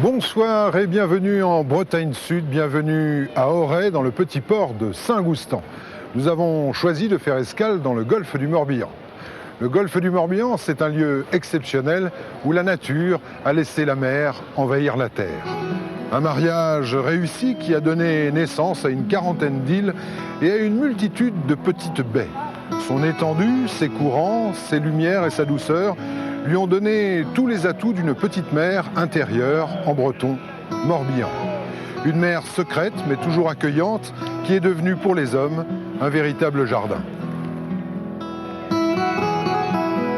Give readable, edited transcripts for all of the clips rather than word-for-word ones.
Bonsoir et bienvenue en Bretagne Sud, bienvenue à Auray dans le petit port de Saint-Goustan. Nous avons choisi de faire escale dans le golfe du Morbihan. Le golfe du Morbihan, c'est un lieu exceptionnel où la nature a laissé la mer envahir la terre. Un mariage réussi qui a donné naissance à une quarantaine d'îles et à une multitude de petites baies. Son étendue, ses courants, ses lumières et sa douceur lui ont donné tous les atouts d'une petite mer intérieure, en breton, Morbihan. Une mer secrète mais toujours accueillante qui est devenue pour les hommes un véritable jardin.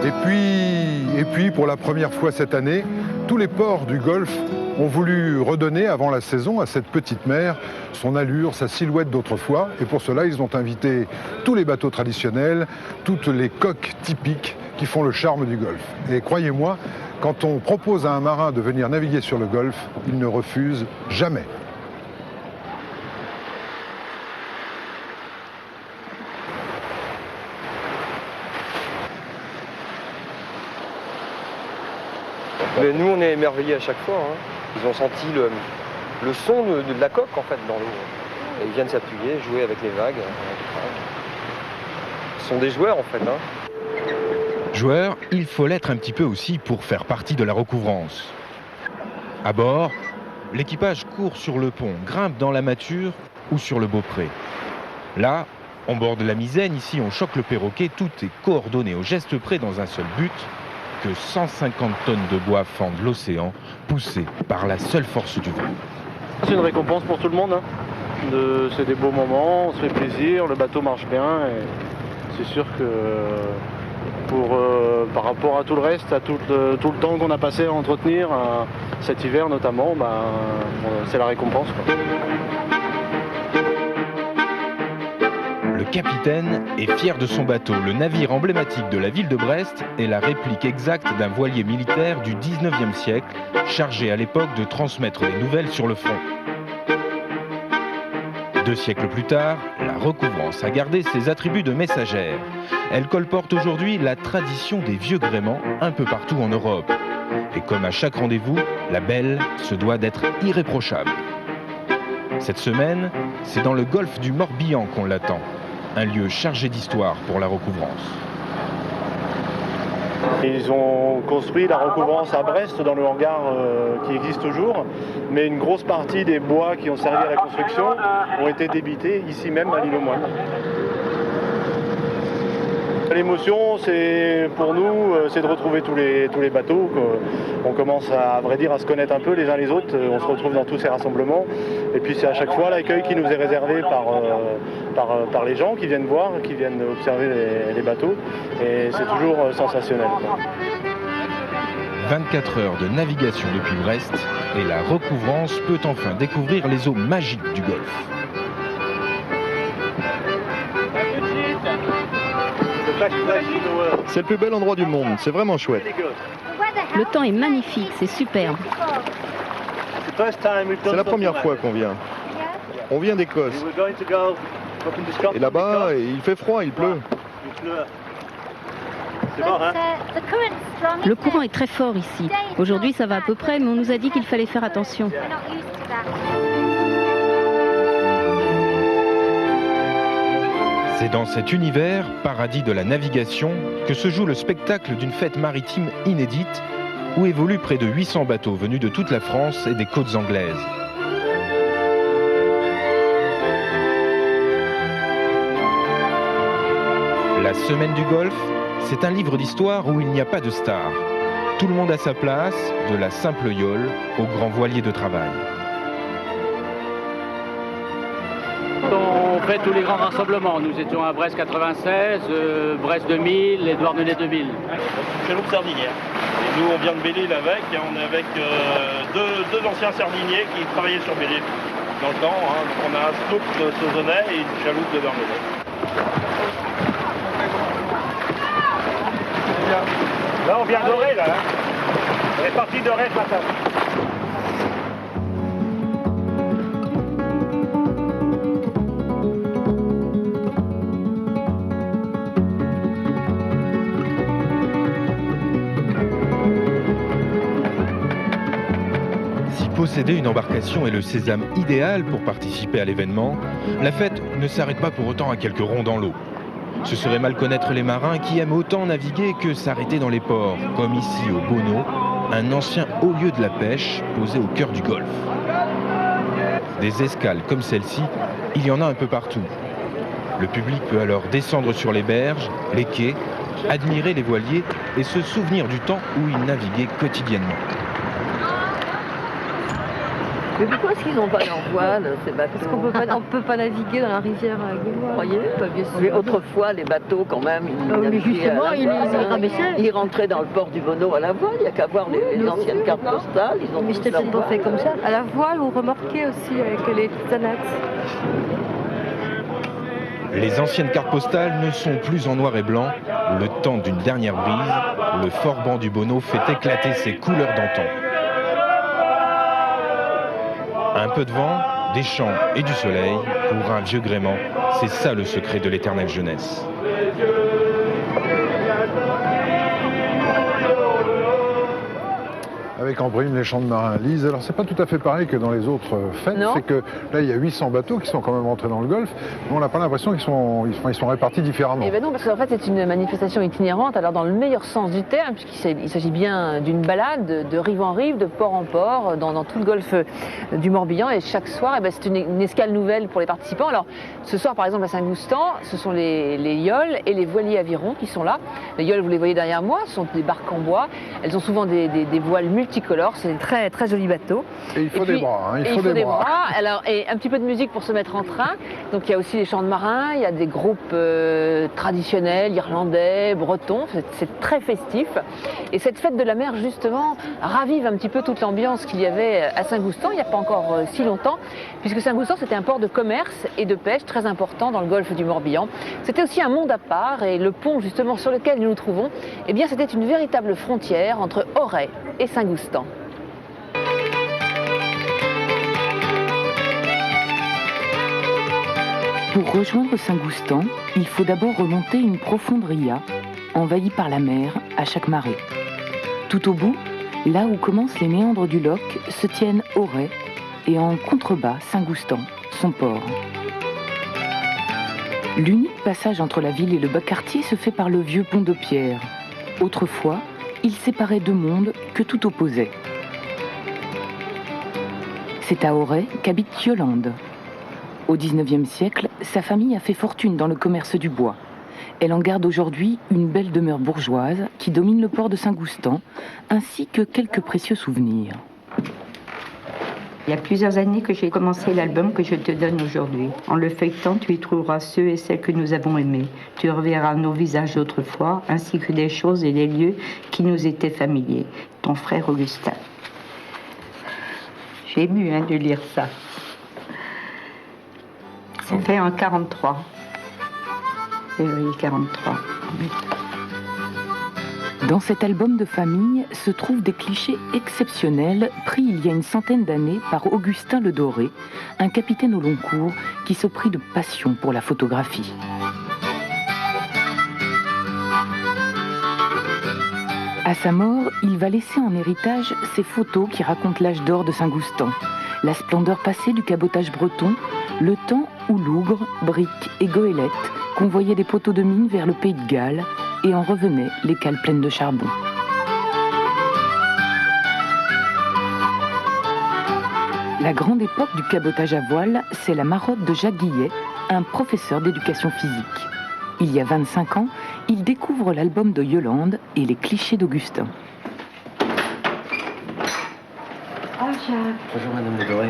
Et puis, pour la première fois cette année, tous les ports du Golfe ont voulu redonner avant la saison à cette petite mer son allure, sa silhouette d'autrefois. Et pour cela, ils ont invité tous les bateaux traditionnels, toutes les coques typiques qui font le charme du Golfe. Et croyez-moi, quand on propose à un marin de venir naviguer sur le Golfe, il ne refuse jamais. Mais nous, on est émerveillés à chaque fois. Ils ont senti le son de la coque en fait dans l'eau. Et ils viennent s'appuyer, jouer avec les vagues. Ce sont des joueurs en fait. Joueur, il faut l'être un petit peu aussi pour faire partie de la recouvrance. À bord, l'équipage court sur le pont, grimpe dans la mâture ou sur le beaupré. Là, on borde la misaine, ici on choque le perroquet, tout est coordonné au geste près dans un seul but, que 150 tonnes de bois fendent l'océan, poussés par la seule force du vent. C'est une récompense pour tout le monde. C'est des beaux moments, on se fait plaisir, le bateau marche bien et c'est sûr que par rapport à tout le reste, à tout le temps qu'on a passé à entretenir, cet hiver notamment, c'est la récompense, quoi. Le capitaine est fier de son bateau. Le navire emblématique de la ville de Brest est la réplique exacte d'un voilier militaire du 19e siècle, chargé à l'époque de transmettre les nouvelles sur le front. 2 siècles plus tard, la recouvrance a gardé ses attributs de messagère. Elle colporte aujourd'hui la tradition des vieux gréements un peu partout en Europe. Et comme à chaque rendez-vous, la belle se doit d'être irréprochable. Cette semaine, c'est dans le golfe du Morbihan qu'on l'attend. Un lieu chargé d'histoire pour la recouvrance. Ils ont construit la recouvrance à Brest dans le hangar qui existe toujours, mais une grosse partie des bois qui ont servi à la construction ont été débités ici même à l'île aux Moines. L'émotion, c'est pour nous, c'est de retrouver tous les bateaux. On commence à vrai dire à se connaître un peu les uns les autres. On se retrouve dans tous ces rassemblements. Et puis c'est à chaque fois l'accueil qui nous est réservé par les gens qui viennent voir, qui viennent observer les bateaux. Et c'est toujours sensationnel, quoi. 24 heures de navigation depuis Brest et la recouvrance peut enfin découvrir les eaux magiques du Golfe. C'est le plus bel endroit du monde, c'est vraiment chouette. Le temps est magnifique, c'est superbe. C'est la première fois qu'on vient. On vient d'Écosse. Et là-bas, il fait froid, il pleut. Le courant est très fort ici. Aujourd'hui, ça va à peu près, mais on nous a dit qu'il fallait faire attention. C'est dans cet univers, paradis de la navigation, que se joue le spectacle d'une fête maritime inédite où évoluent près de 800 bateaux venus de toute la France et des côtes anglaises. La Semaine du Golfe, c'est un livre d'histoire où il n'y a pas de star. Tout le monde a sa place, de la simple yole au grand voilier de travail. On fait tous les grands rassemblements. Nous étions à Brest 96, Brest 2000 et Douarnenez 2000. Chaloupe sardinière. Et nous, on vient de Belle-Île avec. On est avec deux anciens sardiniers qui travaillaient sur Belle-Île dans le temps. Donc on a un sloop de Sauzonnet et une chaloupe de Douarnenez. Là, on vient d'Auray, là. On est parti d'Auray ce matin. posséder une embarcation est le sésame idéal pour participer à l'événement, la fête ne s'arrête pas pour autant à quelques ronds dans l'eau. Ce serait mal connaître les marins qui aiment autant naviguer que s'arrêter dans les ports, comme ici au Bonneau, un ancien haut lieu de la pêche posé au cœur du golfe. Des escales comme celle-ci, il y en a un peu partout. Le public peut alors descendre sur les berges, les quais, admirer les voiliers et se souvenir du temps où ils naviguaient quotidiennement. Mais pourquoi est-ce qu'ils n'ont pas leur voile, ces bateaux? Parce qu'on peut pas naviguer dans la rivière Guilloise. Vous croyez? Mais autrefois, les bateaux, quand même, mais justement, ils rentraient dans le port du Bonneau à la voile. Il n'y a qu'à voir les anciennes cartes postales. Ils ont mais c'était pas fait comme ça. À la voile ou remorqué aussi avec les Xanax. Les anciennes cartes postales ne sont plus en noir et blanc. Le temps d'une dernière brise, le fort banc du Bonneau fait éclater ses couleurs d'antan. Un peu de vent, des champs et du soleil, pour un vieux gréement, c'est ça le secret de l'éternelle jeunesse. Avec en prime les chants de marins. Lise, alors c'est pas tout à fait pareil que dans les autres fêtes, c'est que là il y a 800 bateaux qui sont quand même rentrés dans le golfe, mais on n'a pas l'impression qu'ils sont répartis différemment. Eh bien non, parce qu'en fait c'est une manifestation itinérante, alors dans le meilleur sens du terme, puisqu'il s'agit bien d'une balade de rive en rive, de port en port, dans tout le golfe du Morbihan, et chaque soir c'est une escale nouvelle pour les participants. Alors ce soir par exemple à Saint-Goustan, ce sont les yoles et les voiliers avirons qui sont là. Les yoles, vous les voyez derrière moi, ce sont des barques en bois, elles ont souvent des voiles multicolores, c'est un très très joli bateau. Et il faut des bras, il faut des bras. Alors, et un petit peu de musique pour se mettre en train. Donc il y a aussi les chants de marins, il y a des groupes traditionnels, irlandais, bretons, c'est très festif. Et cette fête de la mer justement ravive un petit peu toute l'ambiance qu'il y avait à Saint-Goustan il n'y a pas encore si longtemps, puisque Saint-Goustan c'était un port de commerce et de pêche très important dans le golfe du Morbihan. C'était aussi un monde à part, et le pont justement sur lequel nous nous trouvons, eh bien c'était une véritable frontière entre Auray et Saint-Goustan. Pour rejoindre Saint-Goustan, il faut d'abord remonter une profonde ria, envahie par la mer à chaque marée. Tout au bout, là où commencent les méandres du Loch, se tiennent Auray et en contrebas Saint-Goustan, son port. L'unique passage entre la ville et le bas quartier se fait par le vieux pont de pierre. Autrefois, il séparait deux mondes que tout opposait. C'est à Auray qu'habite Yolande. Au XIXe siècle, sa famille a fait fortune dans le commerce du bois. Elle en garde aujourd'hui une belle demeure bourgeoise qui domine le port de Saint-Goustan, ainsi que quelques précieux souvenirs. Il y a plusieurs années que j'ai commencé l'album que je te donne aujourd'hui. En le feuilletant, tu y trouveras ceux et celles que nous avons aimés. Tu reverras nos visages d'autrefois, ainsi que des choses et des lieux qui nous étaient familiers. Ton frère Augustin. J'ai ému de lire ça. C'est fait en 43. Février 43. Dans cet album de famille se trouvent des clichés exceptionnels pris il y a une centaine d'années par Augustin Le Doré, un capitaine au long cours qui se prit de passion pour la photographie. À sa mort, il va laisser en héritage ses photos qui racontent l'âge d'or de Saint-Goustan, la splendeur passée du cabotage breton, le temps où Lougre, Brique et Goélette convoyaient des poteaux de mine vers le pays de Galles et en revenaient les cales pleines de charbon. La grande époque du cabotage à voile, c'est la marotte de Jacques Guillet, un professeur d'éducation physique. Il y a 25 ans, il découvre l'album de Yolande et les clichés d'Augustin. Bonjour Madame Le Doré.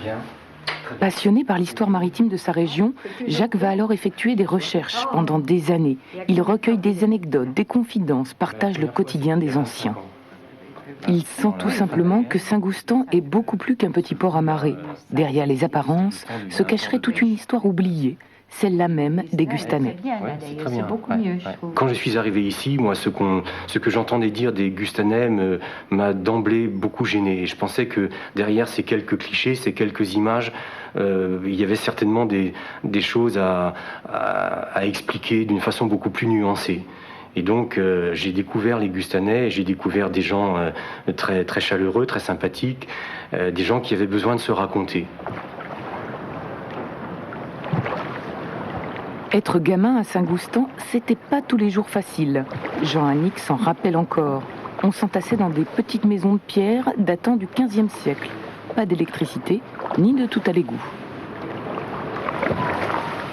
Bien. Passionné par l'histoire maritime de sa région, Jacques va alors effectuer des recherches pendant des années. Il recueille des anecdotes, des confidences, partage le quotidien des anciens. Il sent tout simplement que Saint-Goustan est beaucoup plus qu'un petit port amarré. Derrière les apparences se cacherait toute une histoire oubliée, celle-là même des Gustanais. C'est beaucoup mieux, je trouve. Quand je suis arrivé ici, moi, ce que j'entendais dire des Gustanais m'a d'emblée beaucoup gêné. Et je pensais que derrière ces quelques clichés, ces quelques images, il y avait certainement des choses à expliquer d'une façon beaucoup plus nuancée. Et donc j'ai découvert les Gustanais, j'ai découvert des gens très, très chaleureux, très sympathiques, des gens qui avaient besoin de se raconter. Être gamin à Saint-Goustan, c'était pas tous les jours facile. Jean Annick s'en rappelle encore. On s'entassait dans des petites maisons de pierre datant du XVe siècle. Pas d'électricité, ni de tout à l'égout.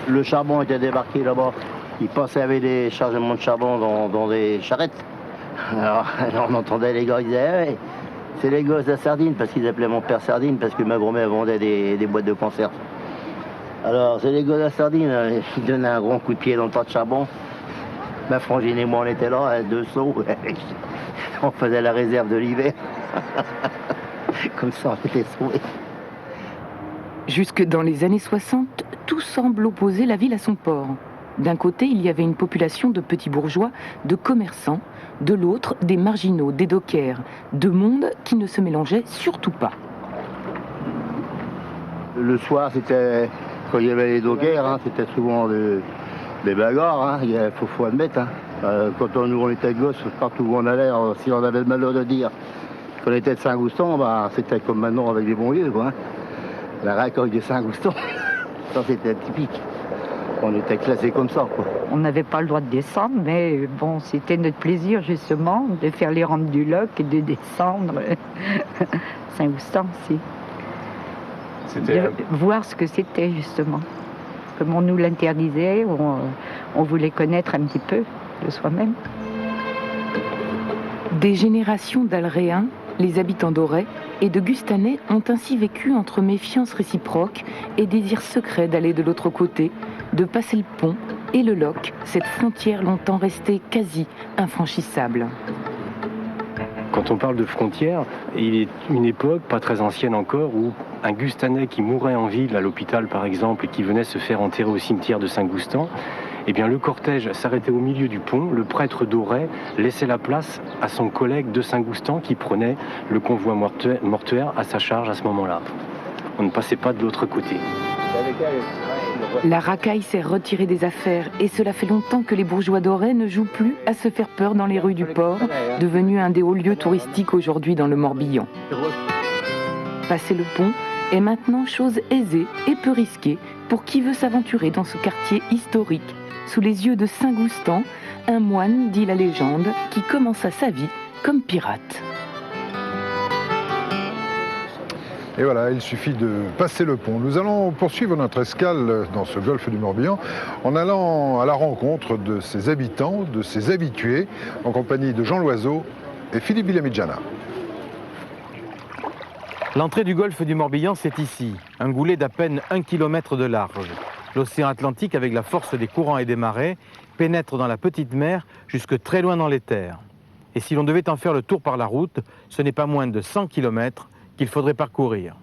Le charbon était débarqué là-bas. Ils passaient avec des chargements de charbon dans des charrettes. Alors on entendait les gars, ils disaient hey, c'est les gosses de Sardine, parce qu'ils appelaient mon père Sardine, parce que ma grand-mère vendait des boîtes de conserve. Alors c'est les gosses de Sardine, ils donnaient un grand coup de pied dans le tas de charbon. Ma frangine et moi on était là, à 2 seaux. On faisait la réserve de l'hiver. Comme ça on était sauvés. Jusque dans les années 60, tout semble opposer la ville à son port. D'un côté, il y avait une population de petits bourgeois, de commerçants, de l'autre, des marginaux, des dockers, deux mondes qui ne se mélangeaient surtout pas. Le soir, c'était, quand il y avait les dockers, hein, c'était souvent des bagarres, hein, il faut admettre. Hein. Quand on était gosses, partout où on allait, si on avait le malheur de dire qu'on était de Saint-Goustan, bah, c'était comme maintenant avec les bons vieux, quoi. Hein. La racoille de Saint-Goustan, ça c'était typique. On était classés comme ça, quoi. On n'avait pas le droit de descendre, mais bon, c'était notre plaisir justement de faire les rampes du Loc et de descendre Saint-Goustan aussi. De voir ce que c'était justement. Comme on nous l'interdisait, on voulait connaître un petit peu de soi-même. Des générations d'Alréens, les habitants d'Auray et de Gustanais ont ainsi vécu entre méfiance réciproque et désir secret d'aller de l'autre côté, de passer le pont et le Loc, cette frontière longtemps restée quasi infranchissable. Quand on parle de frontière, il est une époque, pas très ancienne encore, où un Gustanais qui mourait en ville, à l'hôpital par exemple, et qui venait se faire enterrer au cimetière de Saint-Goustan, eh bien le cortège s'arrêtait au milieu du pont, le prêtre d'Auray laissait la place à son collègue de Saint-Goustan qui prenait le convoi mortuaire à sa charge à ce moment-là. On ne passait pas de l'autre côté. La racaille s'est retirée des affaires et cela fait longtemps que les bourgeois d'Auray ne jouent plus à se faire peur dans les rues du port, devenu un des hauts lieux touristiques aujourd'hui dans le Morbihan. Passer le pont est maintenant chose aisée et peu risquée pour qui veut s'aventurer dans ce quartier historique. Sous les yeux de Saint-Goustan, un moine, dit la légende, qui commença sa vie comme pirate. Et voilà, il suffit de passer le pont. Nous allons poursuivre notre escale dans ce golfe du Morbihan en allant à la rencontre de ses habitants, de ses habitués, en compagnie de Jean Loiseau et Philippe Villamidjana. L'entrée du golfe du Morbihan, c'est ici, un goulet d'à peine 1 km de large. L'océan Atlantique, avec la force des courants et des marées, pénètre dans la petite mer jusque très loin dans les terres. Et si l'on devait en faire le tour par la route, ce n'est pas moins de 100 km qu'il faudrait parcourir.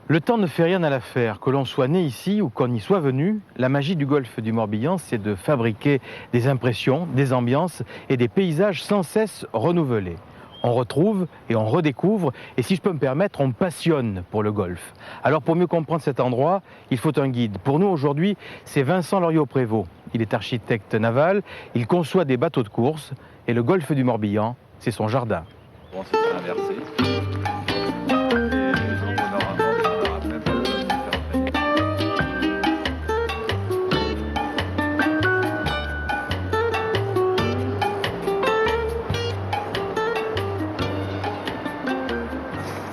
Le temps ne fait rien à l'affaire. Que l'on soit né ici ou qu'on y soit venu, la magie du golfe du Morbihan, c'est de fabriquer des impressions, des ambiances et des paysages sans cesse renouvelés. On retrouve et on redécouvre, et si je peux me permettre, on passionne pour le golfe. Alors pour mieux comprendre cet endroit, il faut un guide. Pour nous aujourd'hui, c'est Vincent Loriot-Prévost. Il est architecte naval, il conçoit des bateaux de course, et le golfe du Morbihan, c'est son jardin. Bon, c'est inversé.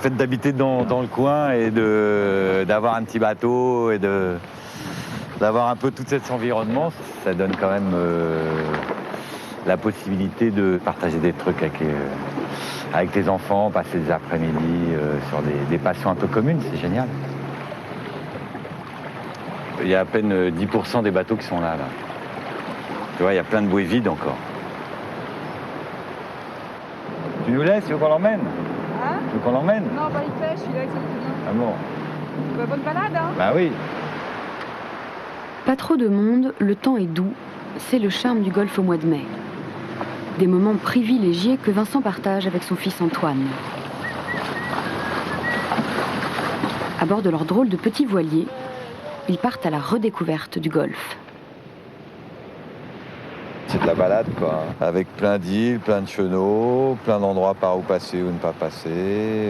Le fait d'habiter dans le coin et d'avoir un petit bateau et d'avoir un peu tout cet environnement, ça donne quand même la possibilité de partager des trucs avec les enfants, passer des après-midi sur des passions un peu communes, c'est génial. Il y a à peine 10% des bateaux qui sont là. Tu vois, il y a plein de bouées vides encore. Tu nous laisses, tu veux qu'on l'emmène ? Tu veux qu'on l'emmène ? Non, bah il pêche, il est avec son cousin. Ah bon ? Bah, bonne balade, hein ? Bah oui. Pas trop de monde, le temps est doux, c'est le charme du golfe au mois de mai. Des moments privilégiés que Vincent partage avec son fils Antoine. À bord de leur drôle de petit voilier, ils partent à la redécouverte du golfe. C'est de la balade, quoi. Avec plein d'îles, plein de chenaux, plein d'endroits par où passer ou ne pas passer,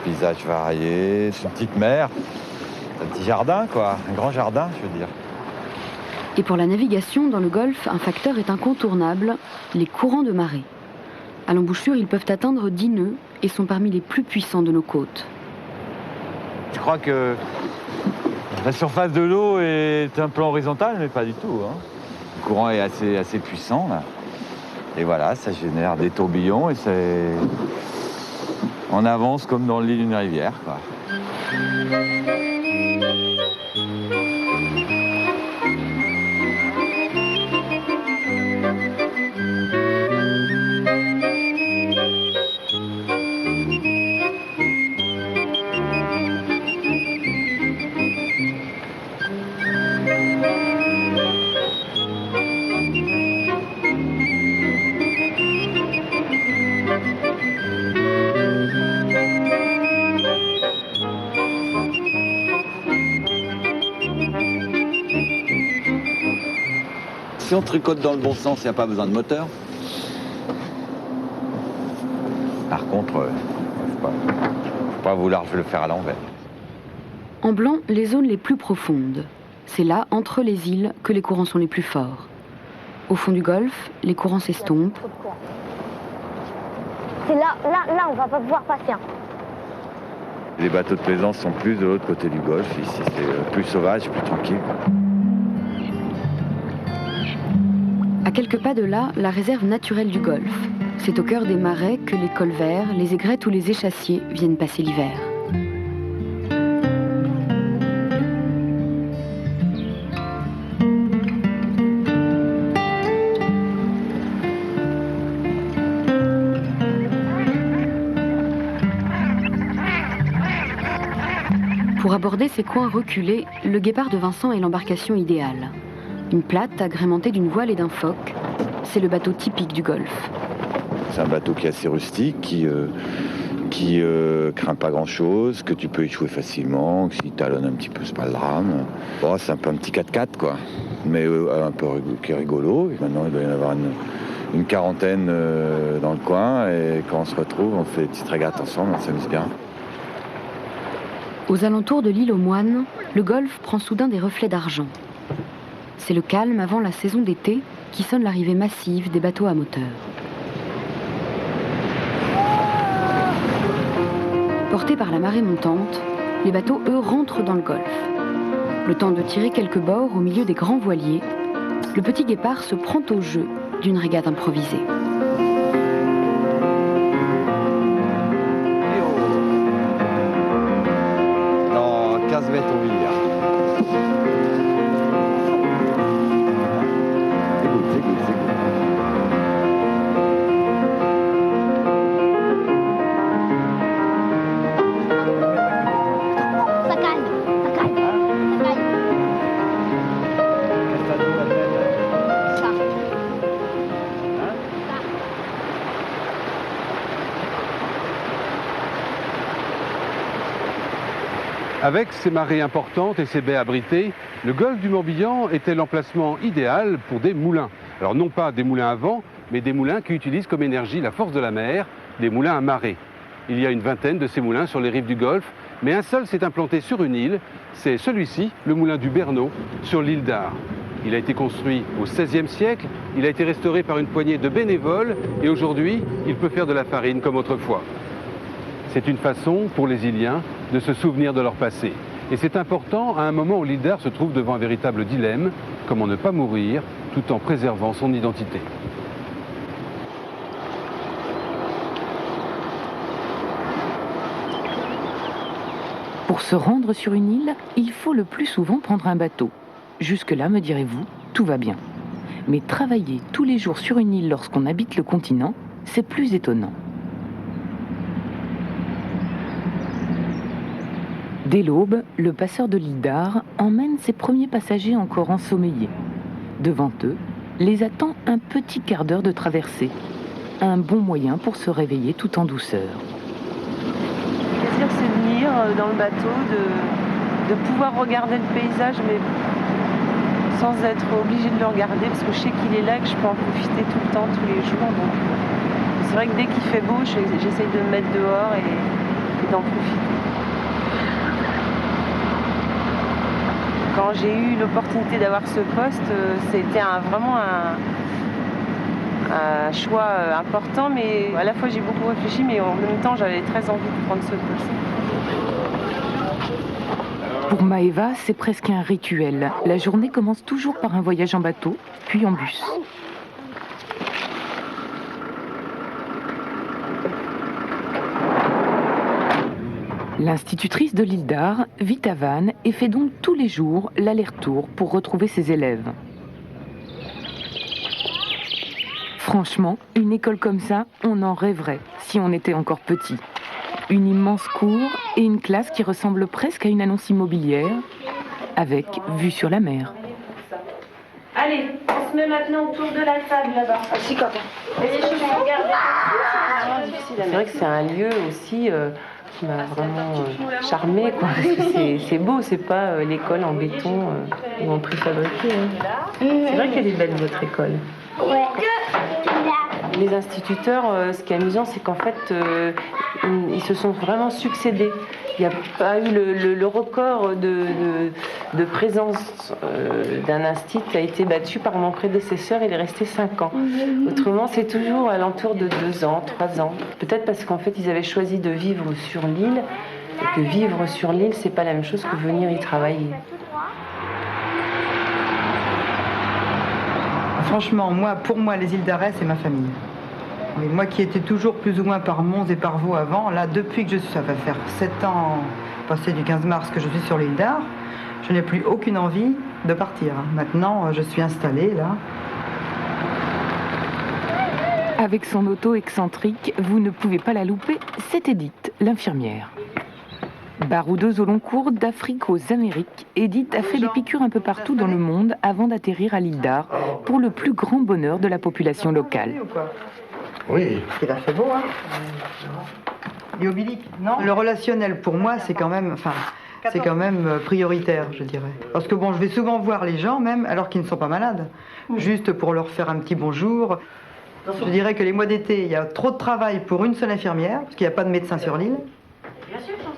paysages variés, une petite mer, un petit jardin, quoi, un grand jardin, je veux dire. Et pour la navigation dans le Golfe, un facteur est incontournable, les courants de marée. À l'embouchure, ils peuvent atteindre 10 nœuds et sont parmi les plus puissants de nos côtes. Je crois que la surface de l'eau est un peu horizontale, mais pas du tout. Hein. Le courant est assez puissant, là. Et voilà, ça génère des tourbillons et on avance comme dans le lit d'une rivière, quoi. Si on tricote dans le bon sens, il n'y a pas besoin de moteur. Par contre, faut pas vouloir le faire à l'envers. En blanc, les zones les plus profondes. C'est là, entre les îles, que les courants sont les plus forts. Au fond du Golfe, les courants s'estompent. C'est là, on va pas pouvoir passer. Hein. Les bateaux de plaisance sont plus de l'autre côté du Golfe. Ici, c'est plus sauvage, plus tranquille. À quelques pas de là, la réserve naturelle du Golfe. C'est au cœur des marais que les colverts, les aigrettes ou les échassiers viennent passer l'hiver. Pour aborder ces coins reculés, le Guépard de Vincent est l'embarcation idéale. Une plate agrémentée d'une voile et d'un foc, c'est le bateau typique du Golfe. C'est un bateau qui est assez rustique, qui craint pas grand-chose, que tu peux échouer facilement, s'il talonne un petit peu, c'est pas le drame. Bon, c'est un peu un petit 4x4, quoi, mais un peu qui est rigolo. Et maintenant, il doit y en avoir une quarantaine dans le coin, et quand on se retrouve, on fait des petites régates ensemble, on s'amuse bien. Aux alentours de l'île aux Moines, le Golfe prend soudain des reflets d'argent. C'est le calme avant la saison d'été qui sonne l'arrivée massive des bateaux à moteur. Portés par la marée montante, les bateaux, eux, rentrent dans le Golfe. Le temps de tirer quelques bords au milieu des grands voiliers, le petit Guépard se prend au jeu d'une régate improvisée. Non, 15 mètres au milieu. Avec ses marées importantes et ses baies abritées, le golfe du Morbihan était l'emplacement idéal pour des moulins. Alors non pas des moulins à vent, mais des moulins qui utilisent comme énergie la force de la mer, des moulins à marée. Il y a une vingtaine de ces moulins sur les rives du Golfe, mais un seul s'est implanté sur une île, c'est celui-ci, le moulin du Berneau, sur l'île d'Ar. Il a été construit au XVIe siècle, il a été restauré par une poignée de bénévoles et aujourd'hui, il peut faire de la farine comme autrefois. C'est une façon pour les Iliens de se souvenir de leur passé. Et c'est important à un moment où l'île d'Ar se trouve devant un véritable dilemme, comment ne pas mourir tout en préservant son identité. Pour se rendre sur une île, il faut le plus souvent prendre un bateau. Jusque-là, me direz-vous, tout va bien. Mais travailler tous les jours sur une île lorsqu'on habite le continent, c'est plus étonnant. Dès l'aube, le passeur de l'île d'Ar emmène ses premiers passagers encore ensommeillés. Devant eux, les attend un petit quart d'heure de traversée. Un bon moyen pour se réveiller tout en douceur. Le plaisir, c'est de venir dans le bateau, de pouvoir regarder le paysage, mais sans être obligée de le regarder parce que je sais qu'il est là, que je peux en profiter tout le temps, tous les jours. Donc c'est vrai que dès qu'il fait beau, j'essaye de me mettre dehors et d'en profiter. Quand j'ai eu l'opportunité d'avoir ce poste, c'était vraiment un choix important, mais à la fois j'ai beaucoup réfléchi, mais en même temps j'avais très envie de prendre ce poste. Pour Maëva, c'est presque un rituel. La journée commence toujours par un voyage en bateau, puis en bus. L'institutrice de l'île d'Ar vit à Vannes et fait donc tous les jours l'aller-retour pour retrouver ses élèves. Franchement, une école comme ça, on en rêverait si on était encore petit. Une immense cour et une classe qui ressemble presque à une annonce immobilière, avec vue sur la mer. Allez, on se met maintenant autour de la table là-bas. Assis quand même. Et les choses sont gardées. C'est vrai que c'est un lieu aussi qui m'a vraiment charmée, quoi. Parce que c'est beau, c'est pas l'école en béton ou en préfabriqué. Hein. C'est vrai qu'elle est belle, votre école. Ouais. Les instituteurs, ce qui est amusant, c'est qu'en fait, ils se sont vraiment succédés. Il n'y a pas eu le record de présence d'un institut qui a été battu par mon prédécesseur, il est resté 5 ans. Autrement, c'est toujours à l'entour de 2 ans, 3 ans. Peut-être parce qu'en fait, ils avaient choisi de vivre sur l'île, et que vivre sur l'île, c'est pas la même chose que venir y travailler. Franchement, pour moi, les îles d'Arrée, c'est ma famille. Mais moi qui étais toujours plus ou moins par Mons et par Vaud avant, là, depuis que ça va faire 7 ans, passé du 15 mars que je suis sur l'île d'Ar, je n'ai plus aucune envie de partir. Maintenant, je suis installée, là. Avec son auto excentrique, vous ne pouvez pas la louper, c'est Edith, l'infirmière. Baroudeuse au long cours d'Afrique aux Amériques, Edith a fait des piqûres un peu partout dans le monde avant d'atterrir à l'île d'Ar pour le plus grand bonheur de la population locale. Oui. Il a fait beau, hein. Les obliques, non. Le relationnel, pour moi, c'est quand même prioritaire, je dirais. Parce que bon, je vais souvent voir les gens, même alors qu'ils ne sont pas malades, juste pour leur faire un petit bonjour. Je dirais que les mois d'été, il y a trop de travail pour une seule infirmière, parce qu'il n'y a pas de médecin sur l'île.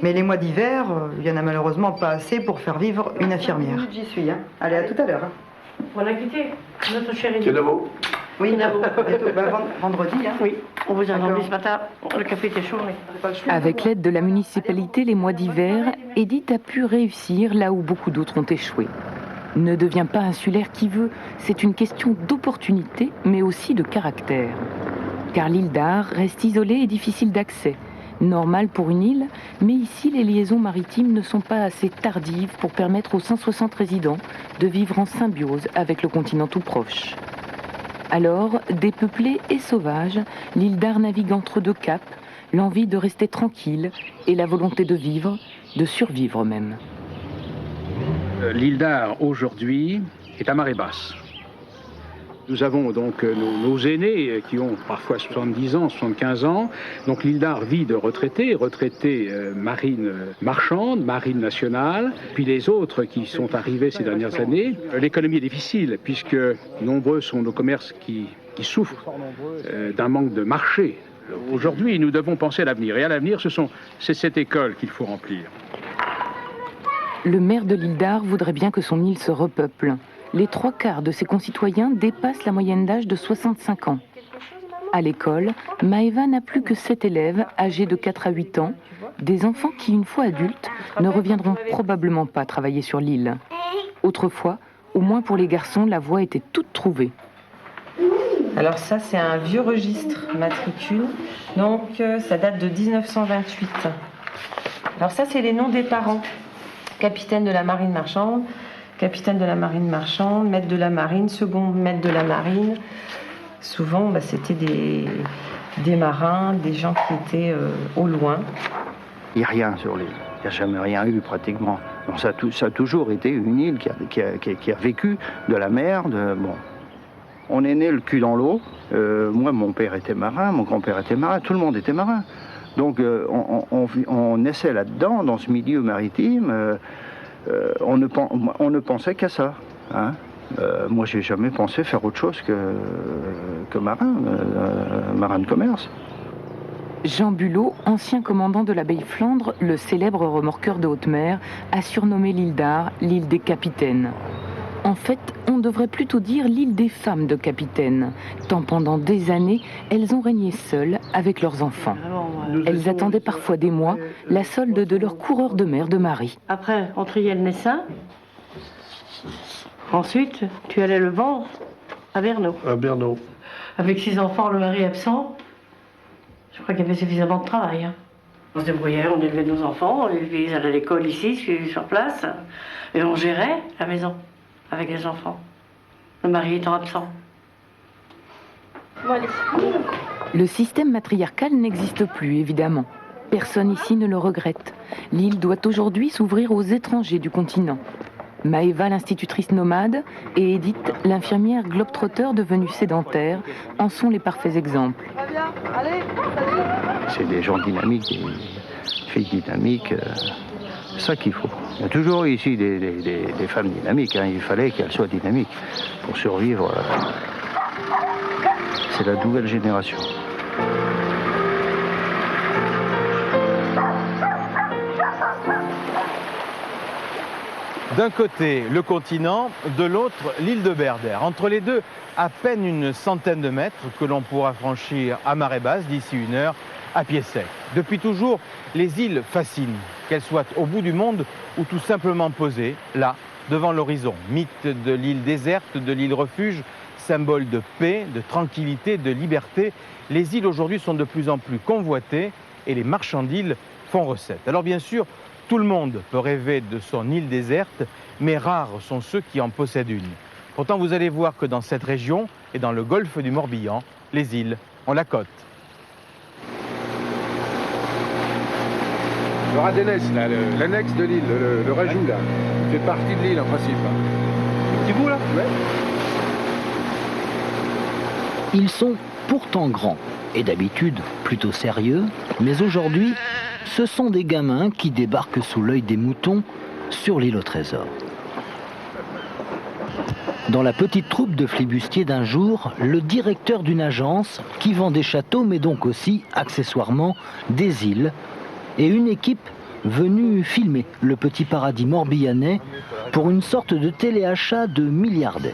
Mais les mois d'hiver, il n'y en a malheureusement pas assez pour faire vivre une infirmière. J'y suis, hein. Allez, à tout à l'heure. Hein. On a quitté notre chérie. C'est nouveau. Oui, vendredi, hein. Oui, on vous a demandé ce matin, le café était chaud. Mais... Avec l'aide de la municipalité, les mois d'hiver, Edith a pu réussir là où beaucoup d'autres ont échoué. Ne deviens pas insulaire qui veut, c'est une question d'opportunité, mais aussi de caractère. Car l'île d'Ar reste isolée et difficile d'accès. Normal pour une île, mais ici les liaisons maritimes ne sont pas assez tardives pour permettre aux 160 résidents de vivre en symbiose avec le continent tout proche. Alors, dépeuplée et sauvage, l'île d'Ar navigue entre 2 caps, l'envie de rester tranquille et la volonté de vivre, de survivre même. L'île d'Ar, aujourd'hui, est à marée basse. Nous avons donc nos aînés qui ont parfois 70 ans, 75 ans. Donc l'île d'Ar vit de retraités marine marchande, marine nationale. Puis les autres qui sont arrivés ces dernières années. L'économie est difficile puisque nombreux sont nos commerces qui souffrent d'un manque de marché. Aujourd'hui, nous devons penser à l'avenir. Et à l'avenir, c'est cette école qu'il faut remplir. Le maire de l'île d'Ar voudrait bien que son île se repeuple. Les 3/4 de ses concitoyens dépassent la moyenne d'âge de 65 ans. À l'école, Maëva n'a plus que 7 élèves âgés de 4 à 8 ans, des enfants qui, une fois adultes, ne reviendront probablement pas travailler sur l'île. Autrefois, au moins pour les garçons, la voie était toute trouvée. Alors ça, c'est un vieux registre matricule, donc ça date de 1928. Alors ça, c'est les noms des parents. Capitaine de la marine marchande, capitaine de la marine marchande, maître de la marine, second maître de la marine. Souvent, c'était des marins, des gens qui étaient au loin. Il n'y a rien sur l'île. Il n'y a jamais rien eu pratiquement. Donc, ça a toujours été une île qui a vécu de la mer. On est né le cul dans l'eau. Moi, mon père était marin, mon grand-père était marin, tout le monde était marin. Donc on naissait là-dedans, dans ce milieu maritime. On ne pensait qu'à ça. Hein. Moi, j'ai jamais pensé faire autre chose que marin de commerce. Jean Bulot, ancien commandant de l'abbaye Flandre, le célèbre remorqueur de haute mer, a surnommé l'île d'Ar l'île des capitaines. En fait, on devrait plutôt dire l'île des femmes de capitaines, tant pendant des années, elles ont régné seules avec leurs enfants. Elles attendaient parfois des mois la solde de leur coureur de mer de mari. Après, on triait le naissain. Ensuite, tu allais le vendre à Bernaud. À Bernaud. Avec 6 enfants, le mari absent, je crois qu'il y avait suffisamment de travail. Hein. On se débrouillait, on élevait nos enfants, ils allaient à l'école ici, sur place, et on gérait la maison avec les enfants, le mari étant absent. Bon, allez. Le système matriarcal n'existe plus, évidemment. Personne ici ne le regrette. L'île doit aujourd'hui s'ouvrir aux étrangers du continent. Maëva, l'institutrice nomade, et Edith, l'infirmière globe-trotter devenue sédentaire, en sont les parfaits exemples. C'est des gens dynamiques, des filles dynamiques, c'est ça qu'il faut. Il y a toujours ici des femmes dynamiques, hein. Il fallait qu'elles soient dynamiques pour survivre. C'est la nouvelle génération. D'un côté, le continent, de l'autre, l'île de Berdère. Entre les deux, à peine une centaine de mètres que l'on pourra franchir à marée basse d'ici 1 heure à pied sec. Depuis toujours, les îles fascinent, qu'elles soient au bout du monde ou tout simplement posées, là, devant l'horizon. Mythe de l'île déserte, de l'île refuge, symbole de paix, de tranquillité, de liberté, les îles aujourd'hui sont de plus en plus convoitées et les marchands d'îles font recette. Alors bien sûr, tout le monde peut rêver de son île déserte, mais rares sont ceux qui en possèdent une. Pourtant, vous allez voir que dans cette région et dans le golfe du Morbihan, les îles ont la cote. Le Radenès, l'annexe de l'île, le rajout là, fait partie de l'île en principe. Petit bout là? Ouais. Ils sont pourtant grands et d'habitude plutôt sérieux, mais aujourd'hui, ce sont des gamins qui débarquent sous l'œil des moutons sur l'île au trésor. Dans la petite troupe de flibustiers d'un jour, le directeur d'une agence qui vend des châteaux, mais donc aussi, accessoirement, des îles, et une équipe venue filmer le petit paradis morbihanais pour une sorte de téléachat de milliardaires.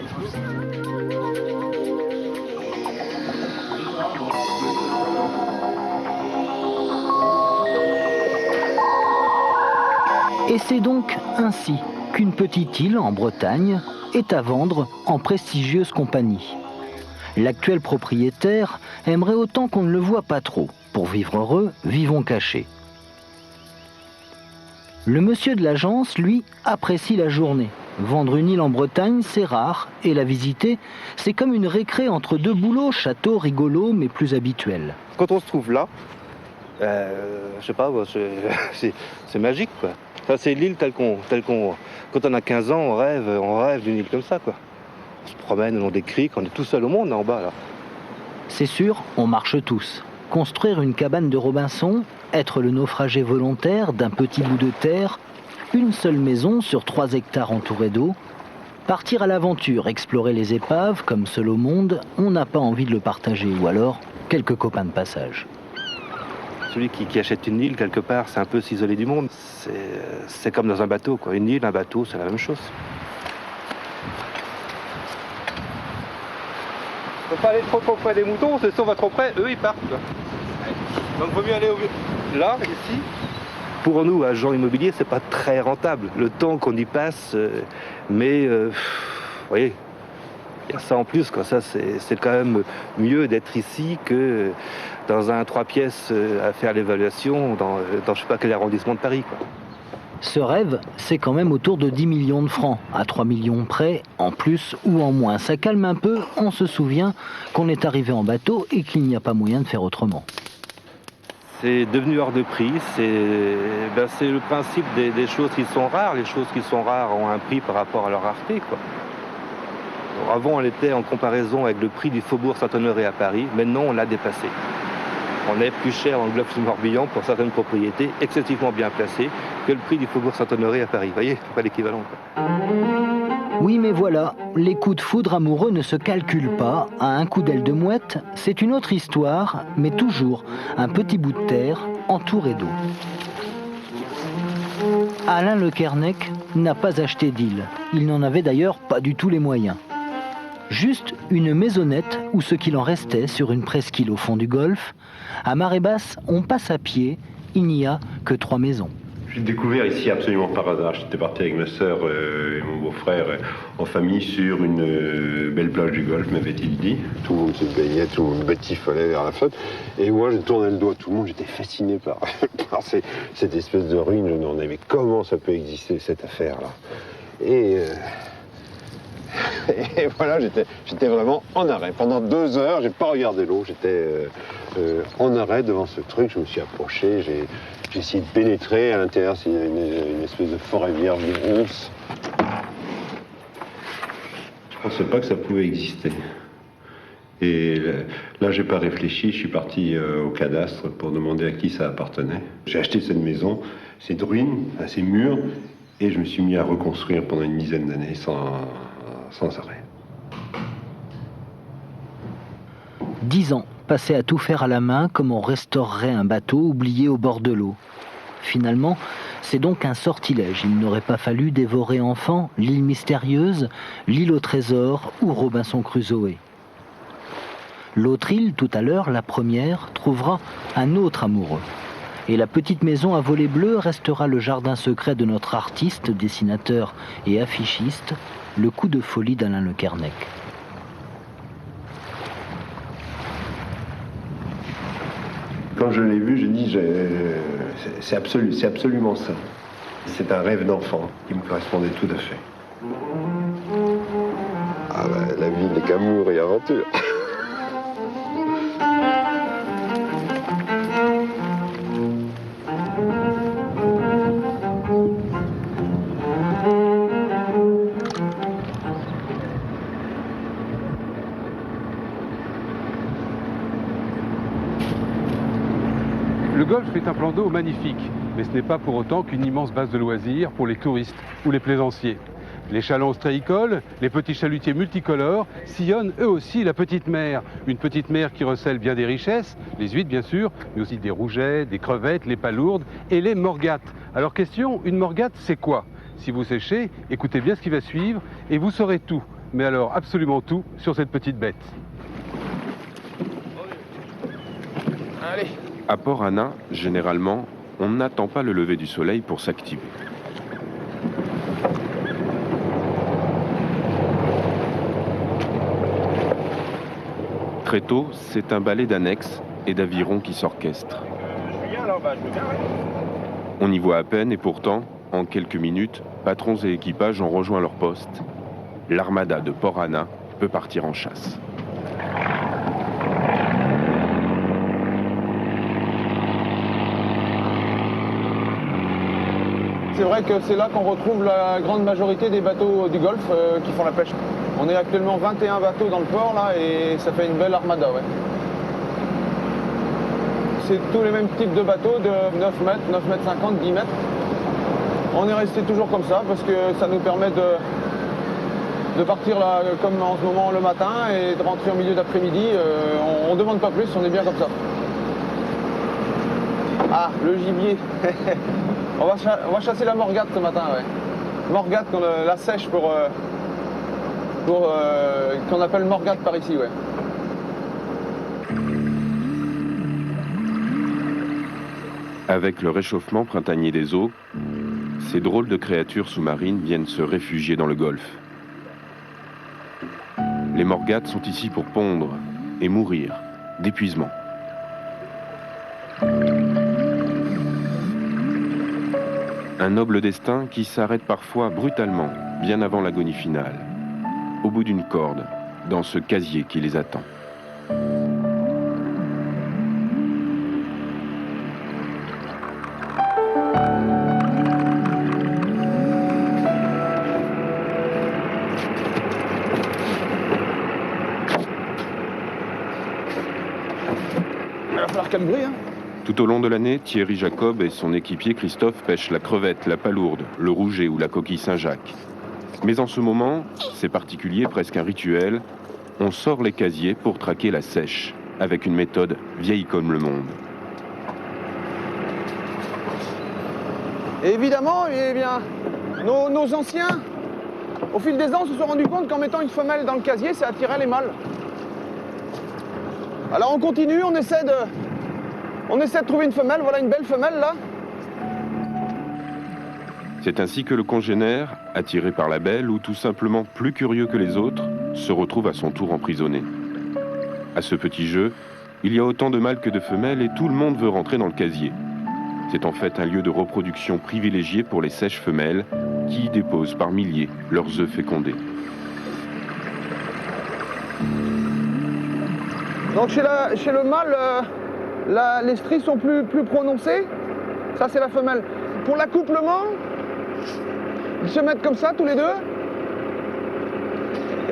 Et c'est donc ainsi qu'une petite île en Bretagne est à vendre en prestigieuse compagnie. L'actuel propriétaire aimerait autant qu'on ne le voit pas trop. Pour vivre heureux, vivons cachés. Le monsieur de l'agence, lui, apprécie la journée. Vendre une île en Bretagne, c'est rare, et la visiter, c'est comme une récré entre deux boulots, châteaux rigolos mais plus habituels. Quand on se trouve là, je sais pas, c'est magique, quoi. Ça, c'est l'île telle qu'on... Quand on a 15 ans, on rêve d'une île comme ça, quoi. On se promène le long des criques, on est tout seul au monde, là, en bas, là. C'est sûr, on marche tous. Construire une cabane de Robinson, être le naufragé volontaire d'un petit bout de terre, une seule maison sur 3 hectares entourée d'eau, partir à l'aventure, explorer les épaves, comme seul au monde, on n'a pas envie de le partager, ou alors quelques copains de passage. Celui qui achète une île, quelque part, c'est un peu s'isoler du monde. C'est comme dans un bateau, quoi. Une île, un bateau, c'est la même chose. On ne peut pas aller trop près des moutons, si on va trop près, eux, ils partent, quoi. Donc, il vaut mieux aller là, ici. Pour nous, agents immobiliers, c'est pas très rentable. Le temps qu'on y passe, mais, vous voyez, il y a ça en plus, quoi. Ça, c'est quand même mieux d'être ici que dans un 3 pièces à faire l'évaluation dans je sais pas quel arrondissement de Paris, quoi. Ce rêve, c'est quand même autour de 10 millions de francs, à 3 millions près, en plus ou en moins. Ça calme un peu, on se souvient qu'on est arrivé en bateau et qu'il n'y a pas moyen de faire autrement. C'est devenu hors de prix, c'est le principe des choses qui sont rares. Les choses qui sont rares ont un prix par rapport à leur rareté, quoi. Avant, on était en comparaison avec le prix du faubourg Saint-Honoré à Paris. Maintenant, on l'a dépassé. On est plus cher en golfe du Morbihan pour certaines propriétés excessivement bien placées que le prix du faubourg Saint-Honoré à Paris. Vous voyez, c'est pas l'équivalent, quoi. Oui, mais voilà, les coups de foudre amoureux ne se calculent pas. À un coup d'aile de mouette, c'est une autre histoire, mais toujours un petit bout de terre entouré d'eau. Alain Le Kernec n'a pas acheté d'île. Il n'en avait d'ailleurs pas du tout les moyens. Juste une maisonnette ou ce qu'il en restait sur une presqu'île au fond du golfe. À marée basse, on passe à pied, il n'y a que 3 maisons. J'ai découvert ici absolument par hasard. J'étais parti avec ma sœur et mon beau-frère en famille sur une belle plage du Golfe, m'avait-il dit. Tout le monde se baignait, tout le monde batifolait vers la flotte. Et moi, je tournais le dos à tout le monde. J'étais fasciné par cette espèce de ruine. Je me demandais, mais comment ça peut exister, cette affaire-là? Et voilà, j'étais vraiment en arrêt. Pendant 2 heures, j'ai pas regardé l'eau. J'étais en arrêt devant ce truc. Je me suis approché. J'ai essayé de pénétrer. À l'intérieur, c'est une espèce de forêt vierge de ronces. Je pensais pas que ça pouvait exister. Et là, j'ai pas réfléchi. Je suis parti au cadastre pour demander à qui ça appartenait. J'ai acheté cette maison, cette ruine, ces murs, et je me suis mis à reconstruire pendant une dizaine d'années sans arrêt. 10 ans passés à tout faire à la main comme on restaurerait un bateau oublié au bord de l'eau. Finalement, c'est donc un sortilège. Il n'aurait pas fallu dévorer enfant l'île mystérieuse, l'île au trésor ou Robinson Crusoe. L'autre île, tout à l'heure, la première, trouvera un autre amoureux. Et la petite maison à volets bleus restera le jardin secret de notre artiste, dessinateur et affichiste, le coup de folie d'Alain Le Kernec. Quand je l'ai vu, j'ai dit, c'est absolument ça. C'est un rêve d'enfant qui me correspondait tout à fait. Ah bah, la vie n'est qu'amour et aventure. Le golfe est un plan d'eau magnifique, mais ce n'est pas pour autant qu'une immense base de loisirs pour les touristes ou les plaisanciers. Les chalands ostréicoles, les petits chalutiers multicolores sillonnent eux aussi la petite mer. Une petite mer qui recèle bien des richesses, les huîtres bien sûr, mais aussi des rougets, des crevettes, les palourdes et les morgates. Alors question, une morgate c'est quoi? Si vous séchez, écoutez bien ce qui va suivre et vous saurez tout, mais alors absolument tout sur cette petite bête. Allez. À Port-Anna, généralement, on n'attend pas le lever du soleil pour s'activer. Très tôt, c'est un ballet d'annexes et d'avirons qui s'orchestrent. On y voit à peine et pourtant, en quelques minutes, patrons et équipages ont rejoint leur poste. L'armada de Port-Anna peut partir en chasse. C'est vrai que c'est là qu'on retrouve la grande majorité des bateaux du Golfe qui font la pêche. On est actuellement 21 bateaux dans le port là et ça fait une belle armada. Ouais. C'est tous les mêmes types de bateaux de 9 mètres, 9 mètres 50, 10 mètres. On est resté toujours comme ça parce que ça nous permet de partir là comme en ce moment le matin et de rentrer au milieu d'après-midi. On ne demande pas plus, on est bien comme ça. Ah, le gibier. On va chasser la morgate ce matin, ouais. Morgate, la sèche qu'on appelle morgate par ici, ouais. Avec le réchauffement printanier des eaux, ces drôles de créatures sous-marines viennent se réfugier dans le golfe. Les morgates sont ici pour pondre et mourir d'épuisement. Un noble destin qui s'arrête parfois brutalement, bien avant l'agonie finale, au bout d'une corde, dans ce casier qui les attend. Il va falloir calibrer, hein. Tout au long de l'année, Thierry Jacob et son équipier Christophe pêchent la crevette, la palourde, le rouget ou la coquille Saint-Jacques. Mais en ce moment, c'est particulier, presque un rituel, on sort les casiers pour traquer la sèche, avec une méthode vieille comme le monde. Et évidemment, eh bien, nos anciens, au fil des ans, se sont rendus compte qu'en mettant une femelle dans le casier, ça attirait les mâles. Alors on continue, on essaie de trouver une femelle, voilà une belle femelle là. C'est ainsi que le congénère, attiré par la belle ou tout simplement plus curieux que les autres, se retrouve à son tour emprisonné. À ce petit jeu, il y a autant de mâles que de femelles et tout le monde veut rentrer dans le casier. C'est en fait un lieu de reproduction privilégié pour les sèches femelles qui y déposent par milliers leurs œufs fécondés. Donc chez le mâle, les stries sont plus prononcées. Ça c'est la femelle. Pour l'accouplement, ils se mettent comme ça tous les deux.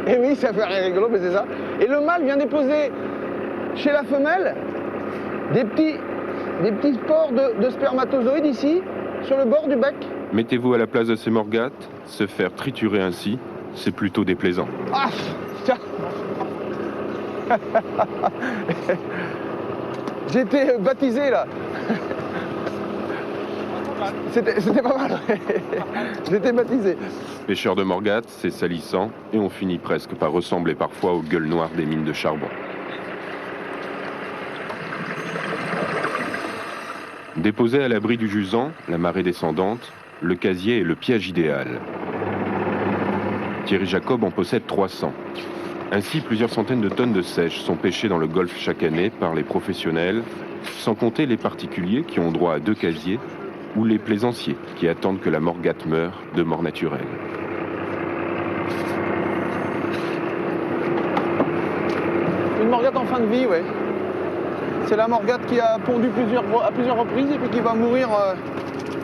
Et oui, ça fait rigolo, mais c'est ça. Et le mâle vient déposer chez la femelle des petits spores de spermatozoïdes ici, sur le bord du bec. Mettez-vous à la place de ces morgates, se faire triturer ainsi, c'est plutôt déplaisant. Ah, tiens. J'ai été baptisé là. C'était pas mal. J'ai été baptisé. Pêcheur de morgates, c'est salissant et on finit presque par ressembler parfois aux gueules noires des mines de charbon. Déposé à l'abri du jusant, la marée descendante, le casier est le piège idéal. Thierry Jacob en possède 300. Ainsi, plusieurs centaines de tonnes de sèche sont pêchées dans le golfe chaque année par les professionnels, sans compter les particuliers qui ont droit à 2 casiers ou les plaisanciers qui attendent que la morgate meure de mort naturelle. Une morgate en fin de vie, oui. C'est la morgate qui a pondu à plusieurs reprises et puis qui va mourir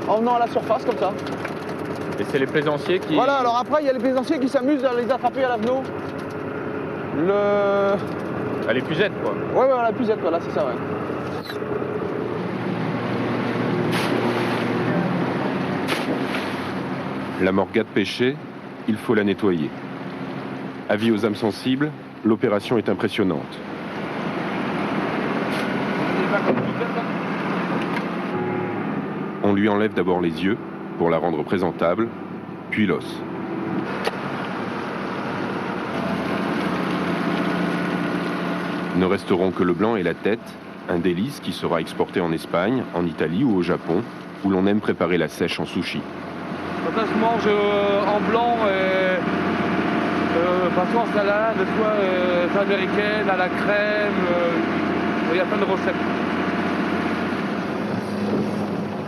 en venant à la surface comme ça. Et c'est les plaisanciers qui... Voilà, alors après il y a les plaisanciers qui s'amusent à les attraper à l'avenot. À l'épuisette, quoi. Ouais, à l'épuisette, voilà, c'est ça, ouais. La morgate pêchée, il faut la nettoyer. Avis aux âmes sensibles, l'opération est impressionnante. On lui enlève d'abord les yeux pour la rendre présentable, puis l'os. Ne resteront que le blanc et la tête, un délice qui sera exporté en Espagne, en Italie ou au Japon, où l'on aime préparer la sèche en sushi. Ça se mange en blanc, façon en salade, soit américaine, à la crème, il y a plein de recettes.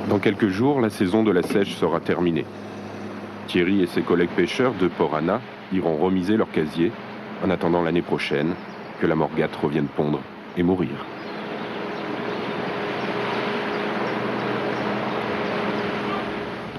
Dans quelques jours, la saison de la sèche sera terminée. Thierry et ses collègues pêcheurs de Port Anna iront remiser leur casier en attendant l'année prochaine que la morgate revienne pondre et mourir.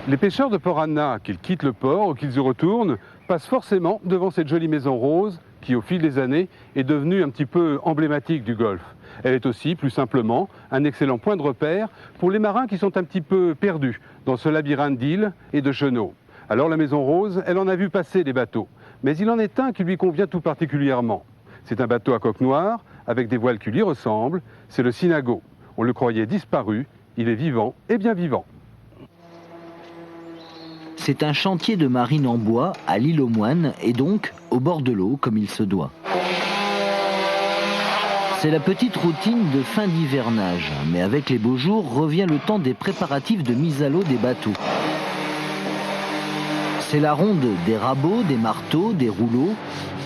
Les pêcheurs de Port Anna, qu'ils quittent le port ou qu'ils y retournent, passent forcément devant cette jolie maison rose qui, au fil des années, est devenue un petit peu emblématique du golfe. Elle est aussi, plus simplement, un excellent point de repère pour les marins qui sont un petit peu perdus dans ce labyrinthe d'îles et de chenaux. Alors la maison rose, elle en a vu passer des bateaux, mais il en est un qui lui convient tout particulièrement. C'est un bateau à coque noire, avec des voiles qui lui ressemblent, c'est le Sinago. On le croyait disparu, il est vivant et bien vivant. C'est un chantier de marine en bois à l'île aux Moines et donc au bord de l'eau comme il se doit. C'est la petite routine de fin d'hivernage, mais avec les beaux jours revient le temps des préparatifs de mise à l'eau des bateaux. C'est la ronde des rabots, des marteaux, des rouleaux.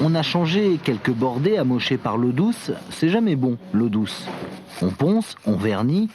On a changé quelques bordées amochées par l'eau douce, c'est jamais bon l'eau douce. On ponce, on vernit,